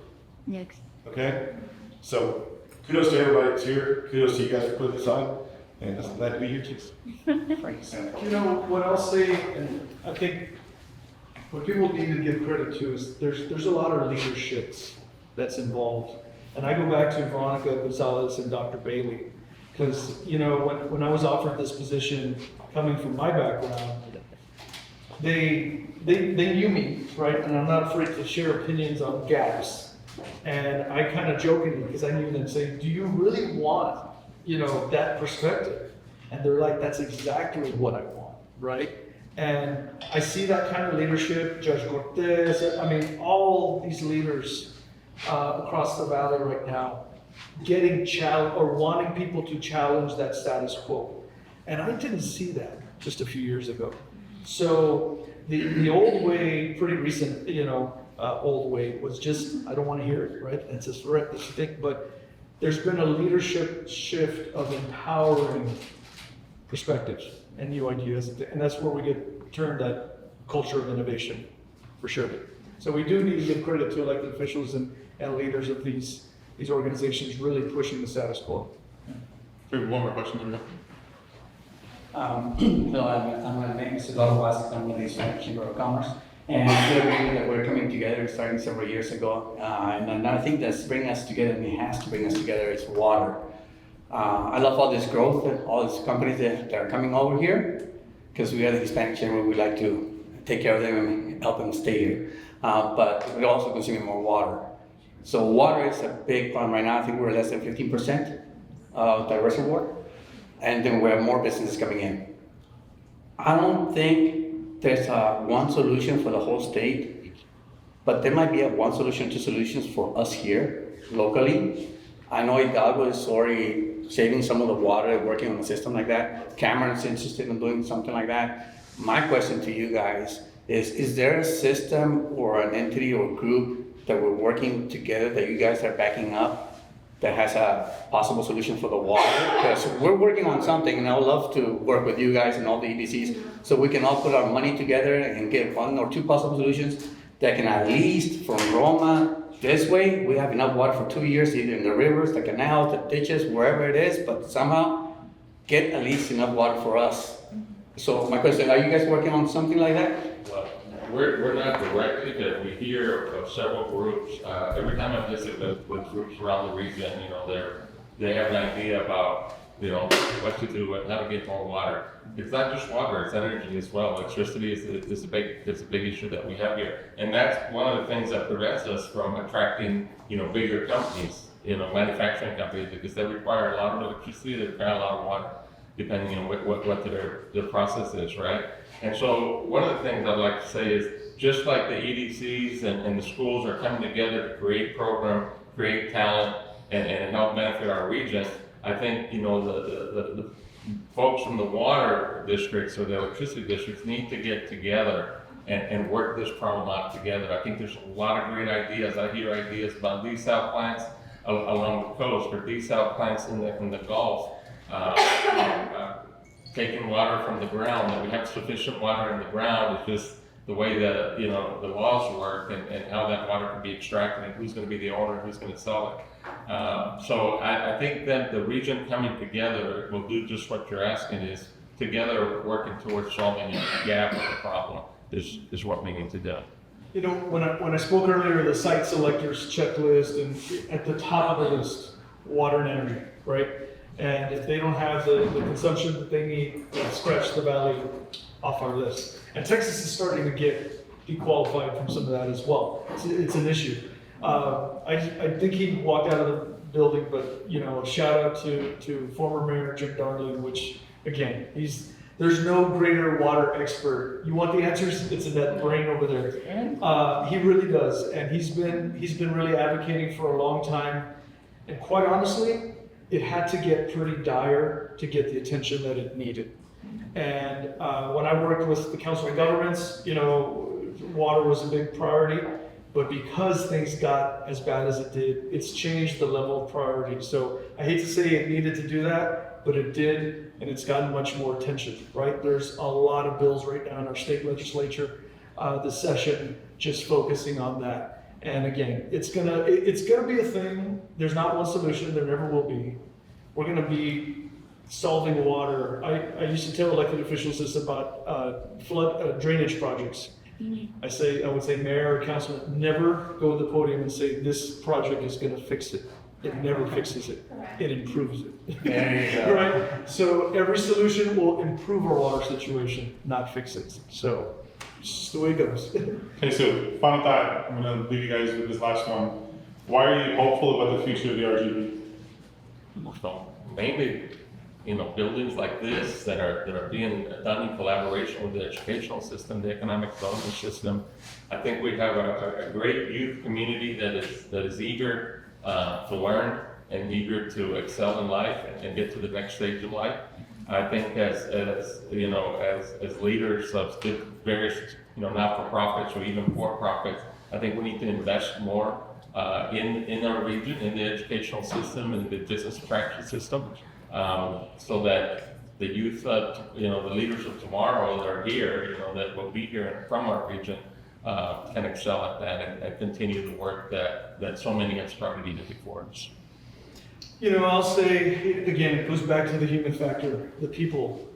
Yes. Okay? So, kudos to everybody that's here. Kudos to you guys for putting this on. And I'm glad to be here too. You know, what I'll say, and I think what people need to give credit to is there's a lot of leaderships that's involved. And I go back to Veronica Gonzalez and Dr. Bailey, because, you know, when I was offered this position, coming from my background, they knew me, right? And I'm not afraid to share opinions on gaps. And I kind of jokingly, because I knew them, say, do you really want, you know, that perspective? And they're like, that's exactly what I want, right? And I see that kind of leadership, Judge Cortez, I mean, all these leaders across the valley right now, getting challenged or wanting people to challenge that status quo. And I didn't see that just a few years ago. So the old way, pretty recent, you know, old way was just, I don't want to hear it, right? It's just right, this thing, but there's been a leadership shift of empowering perspectives and new ideas, and that's where we get turned that culture of innovation, for sure. So we do need to give credit to elected officials and leaders of these organizations really pushing the status quo. We have one more question. Here we go. My name is Eduardo Vazquez. I'm with the Chamber of Commerce. And I feel really that we're coming together starting several years ago. And another thing that's bringing us together, and it has to bring us together, is water. I love all this growth and all these companies that are coming over here, because we are the Hispanic Chamber. We like to take care of them and help them stay here. But we're also consuming more water. So water is a big problem right now. I think we're less than 15% of the reservoir. And then we have more businesses coming in. I don't think there's one solution for the whole state, but there might be one solution, two solutions for us here locally. I know Hidalgo is already saving some of the water, working on a system like that. Cameron's interested in doing something like that. My question to you guys is there a system or an entity or group that we're working together that you guys are backing up that has a possible solution for the water? Because we're working on something, and I would love to work with you guys and all the EDCs so we can all put our money together and get one or two possible solutions that can at least from Roma this way, we have enough water for 2 years, either in the rivers, the canals, the ditches, wherever it is, but somehow get at least enough water for us. So my question, are you guys working on something like that? Well, we're not directly, but we hear of several groups. Every time I visit with groups around the region, you know, they have an idea about you know, what to do, how to get more water. It's not just water, it's energy as well. Electricity is a big issue that we have here. And that's one of the things that prevents us from attracting, you know, bigger companies, you know, manufacturing companies, because they require a lot of electricity, they require a lot of water, depending on what their process is, right? And so one of the things I'd like to say is, just like the EDCs and the schools are coming together to create program, create talent, and help benefit our region, I think, you know, the folks from the water districts or the electricity districts need to get together and work this problem out together. I think there's a lot of great ideas. I hear ideas about desal plants along the coast, or desal plants in the Gulf, taking water from the ground, that we have sufficient water in the ground. It's just the way that, you know, the laws work and how that water can be extracted and who's going to be the owner, who's going to sell it. So I think that the region coming together will do just what you're asking, is together working towards solving a gap of the problem is what we need to do. You know, when I spoke earlier, the site selectors checklist, and at the top of the list, water and energy, right? And if they don't have the consumption that they need, they'll scratch the valley off our list. And Texas is starting to get dequalified from some of that as well. It's an issue. I think he walked out of the building, but, you know, a shout out to former Mayor Jim Darling, which, again, there's no greater water expert. You want the answers? It's in that brain over there. He really does, and he's been really advocating for a long time. And quite honestly, it had to get pretty dire to get the attention that it needed. And when I worked with the Council of Governments, you know, water was a big priority. But because things got as bad as it did, it's changed the level of priority. So I hate to say it needed to do that, but it did, and it's gotten much more attention, right? There's a lot of bills right now in our state legislature this session just focusing on that. And again, it's gonna be a thing. There's not one solution. There never will be. We're gonna be solving water. I used to tell elected officials this about flood drainage projects. I would say, Mayor or Councilman, never go to the podium and say this project is going to fix it. It never fixes it. It improves it. There you go. Right? So every solution will improve our water situation, not fix it. So it's just the way it goes. Okay, so final thought, I'm gonna leave you guys with this last one. Why are you hopeful about the future of the RGV? So mainly, you know, buildings like this that are being done in collaboration with the educational system, the economic development system. I think we have a great youth community that is eager to learn and eager to excel in life and get to the next stage of life. I think as you know, as leaders of the various, you know, not-for-profits or even for-profits, I think we need to invest more in our region, in the educational system and the business practice system. So that the youth, you know, the leaders of tomorrow that are here, you know, that will be here from our region, can excel at that and continue the work that so many have started even before us. You know, I'll say, again, it goes back to the human factor, the people.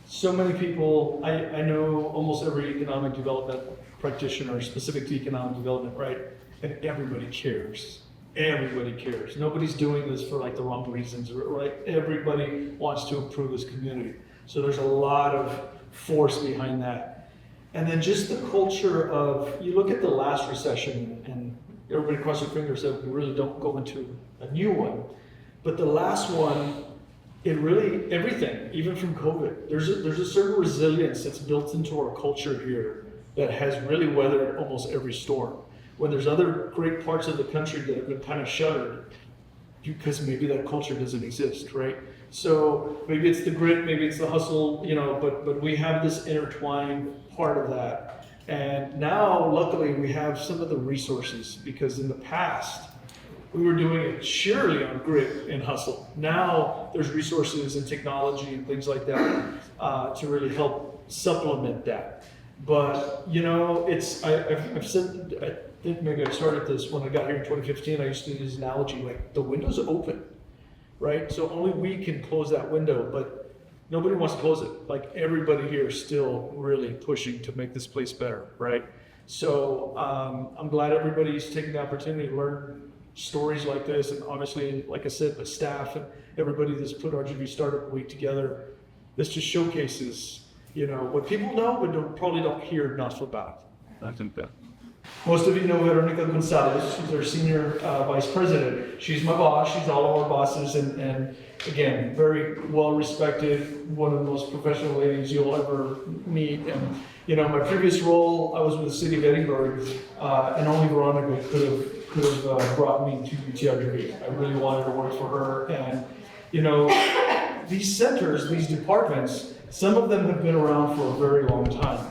So many people, I know almost every economic development practitioner specific to economic development, right? And everybody cares. Everybody cares. Nobody's doing this for like the wrong reasons, right? Everybody wants to improve this community. So there's a lot of force behind that. And then just the culture of, you look at the last recession and everybody cross their fingers that we really don't go into a new one. But the last one, it really, everything, even from COVID, there's a certain resilience that's built into our culture here that has really weathered almost every storm. When there's other great parts of the country that have been kind of shuttered because maybe that culture doesn't exist, right? So maybe it's the grit, maybe it's the hustle, you know, but we have this intertwined part of that. And now, luckily, we have some of the resources, because in the past, we were doing it surely on grit and hustle. Now there's resources and technology and things like that to really help supplement that. But, you know, I've said, I think maybe I started this when I got here in 2015. I used to use this analogy, like the window's open, right? So only we can close that window, but nobody wants to close it. Like everybody here is still really pushing to make this place better, right? So I'm glad everybody's taking the opportunity to learn stories like this, and obviously, like I said, the staff and everybody that's put RGV StartUp Week together, this just showcases, what people know but probably don't hear enough about. I think that. Most of you know Veronica Gonzalez. She's our senior vice president. She's my boss. She's all of our bosses, and again, very well respected. One of the most professional ladies you'll ever meet. And my previous role, I was with the city of Edinburgh, and only Veronica could have brought me to UT-RGV. I really wanted to work for her, and these centers, these departments, some of them have been around for a very long time.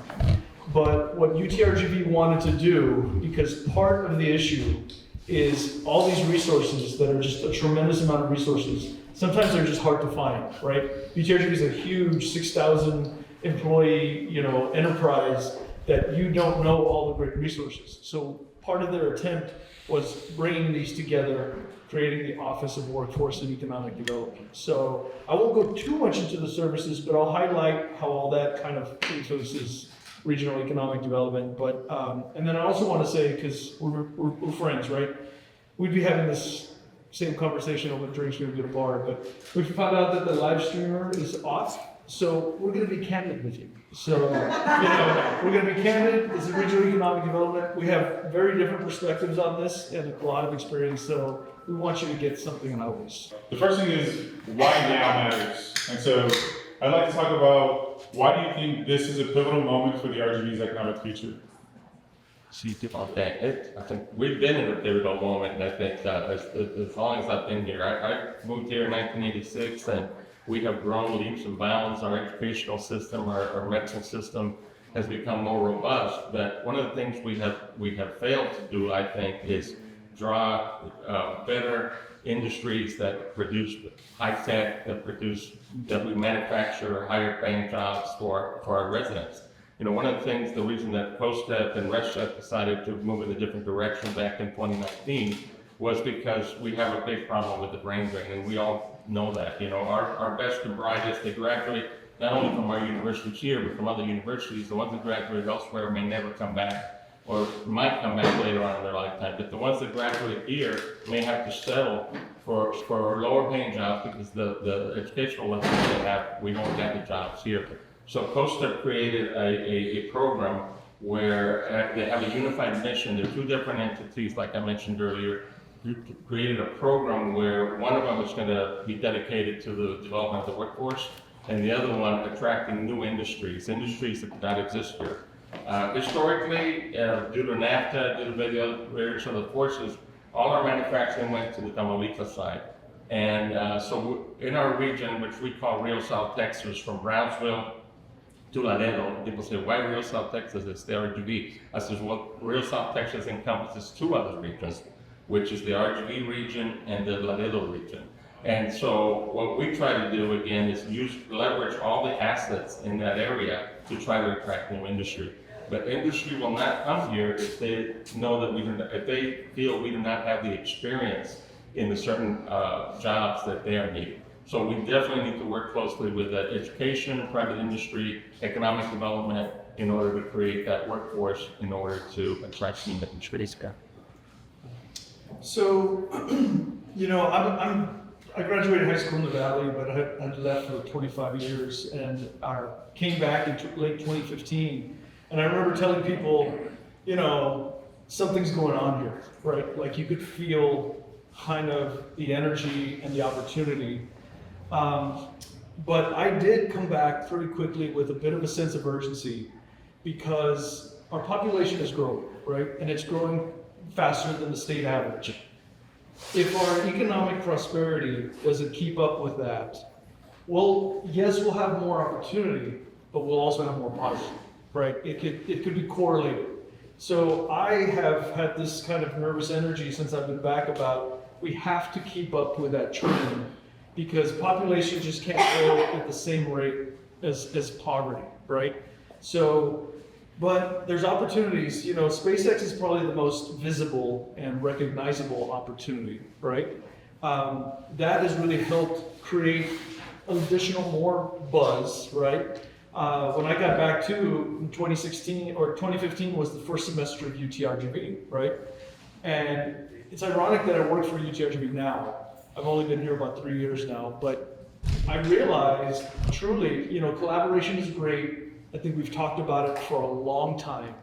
But what UT-RGV wanted to do, because part of the issue is all these resources that are just a tremendous amount of resources, sometimes they're just hard to find, right? UT-RGV is a huge 6,000 employee, enterprise that you don't know all the great resources. So part of their attempt was bringing these together, creating the Office of Workforce and Economic Development. So I won't go too much into the services, but I'll highlight how all that kind of influences regional economic development. But and then I also want to say, because we're friends, right? We'd be having this same conversation over drinks maybe at a bar, but we found out that the live streamer is off, so we're going to be candid with you. So we're going to be candid. This is regional economic development. We have very different perspectives on this and a lot of experience, so we want you to get something out of this. The first thing is why now matters. And so I'd like to talk about, why do you think this is a pivotal moment for the RGV's economic future? Okay, I think we've been in a pivotal moment, and I think as long as I've been here, I moved here in 1986, and we have grown leaps and bounds. Our educational system, our medicine system has become more robust. But one of the things we have failed to do, I think, is draw better industries that produce high tech, that we manufacture higher paying jobs for our residents. One of the things, the reason that COSTEP and RESTEP decided to move in a different direction back in 2019 was because we have a big problem with the brain drain, and we all know that. Our best and brightest, they graduate not only from our universities here, but from other universities. The ones that graduate elsewhere may never come back, or might come back later on in their lifetime. But the ones that graduate here may have to settle for lower paying jobs because the educational level they have, we don't get the jobs here. So COSTEP created a program where they have a unified mission. They're two different entities, like I mentioned earlier. We created a program where one of them is going to be dedicated to the development of the workforce, and the other one attracting new industries that do not exist here. Historically, due to NAFTA, due to various other forces, all our manufacturing went to the Tamaulipas side. And so in our region, which we call Rio South Texas, from Brownsville to Laredo, people say, why Rio South Texas? It's the RGV. I says, well, Rio South Texas encompasses two other regions, which is the RGV region and the Laredo region. And so what we try to do again is leverage all the assets in that area to try to attract new industry. But industry will not come here if they know that if they feel we do not have the experience in the certain jobs that they are needing. So we definitely need to work closely with education, private industry, economic development in order to create that workforce in order to attract new industries. So, I graduated high school in the Valley, but I had left for 25 years and came back in late 2015. And I remember telling people, something's going on here, right? Like you could feel kind of the energy and the opportunity. But I did come back pretty quickly with a bit of a sense of urgency because our population is growing, right? And it's growing faster than the state average. If our economic prosperity doesn't keep up with that, well, yes, we'll have more opportunity, but we'll also have more poverty, right? It could be correlated. So I have had this kind of nervous energy since I've been back about we have to keep up with that trend because population just can't grow at the same rate as poverty, right? So, but there's opportunities, SpaceX is probably the most visible and recognizable opportunity, right? That has really helped create additional more buzz, right? When I got back to 2016 or 2015 was the first semester of UT-RGV, right? And it's ironic that I work for UT-RGV now. I've only been here about 3 years now, but I realized truly, collaboration is great. I think we've talked about it for a long time.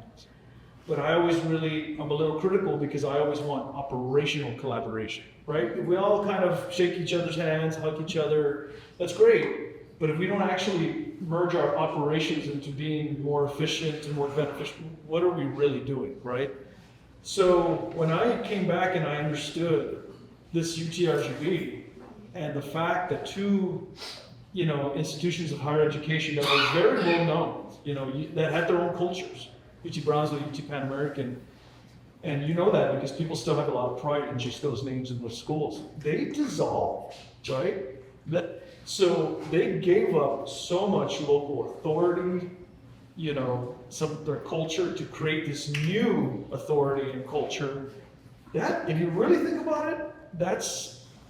But I'm a little critical because I always want operational collaboration, right? If we all kind of shake each other's hands, hug each other, that's great. But if we don't actually merge our operations into being more efficient and more beneficial, what are we really doing, right? So when I came back and I understood this UT-RGV and the fact that two, institutions of higher education that were very well known, that had their own cultures, UT Brownsville, UT Pan American, and you know that because people still have a lot of pride in just those names in those schools. They dissolved, right? So they gave up so much local authority, some of their culture to create this new authority and culture. That, if you really think about it,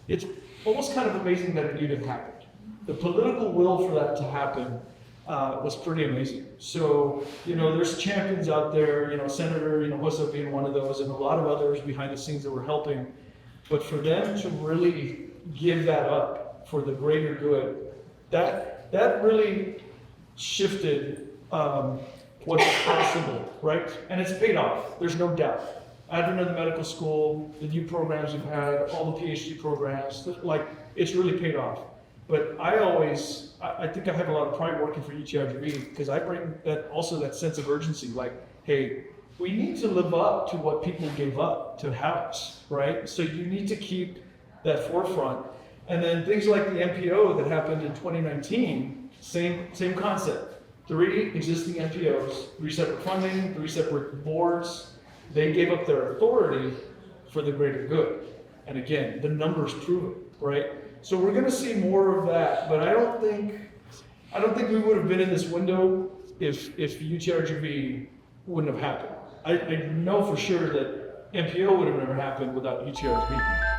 it's almost kind of amazing that it even happened. The political will for that to happen was pretty amazing. So, there's champions out there, Senator, Weslaco being one of those, and a lot of others behind the scenes that were helping. But for them to really give that up for the greater good, that really shifted what's possible, right? And it's paid off, there's no doubt. Advent of the medical school, the new programs we've had, all the PhD programs, it's really paid off. But I think I have a lot of pride working for UT-RGV because I bring that sense of urgency, hey, we need to live up to what people gave up to have us, right? So you need to keep that forefront. And then things like the MPO that happened in 2019, same concept. 3 existing MPOs, 3 separate funding, 3 separate boards. They gave up their authority for the greater good. And again, the numbers prove it, right? So we're going to see more of that, but I don't think we would have been in this window if UT-RGV wouldn't have happened. I know for sure that MPO would have never happened without UT-RGV.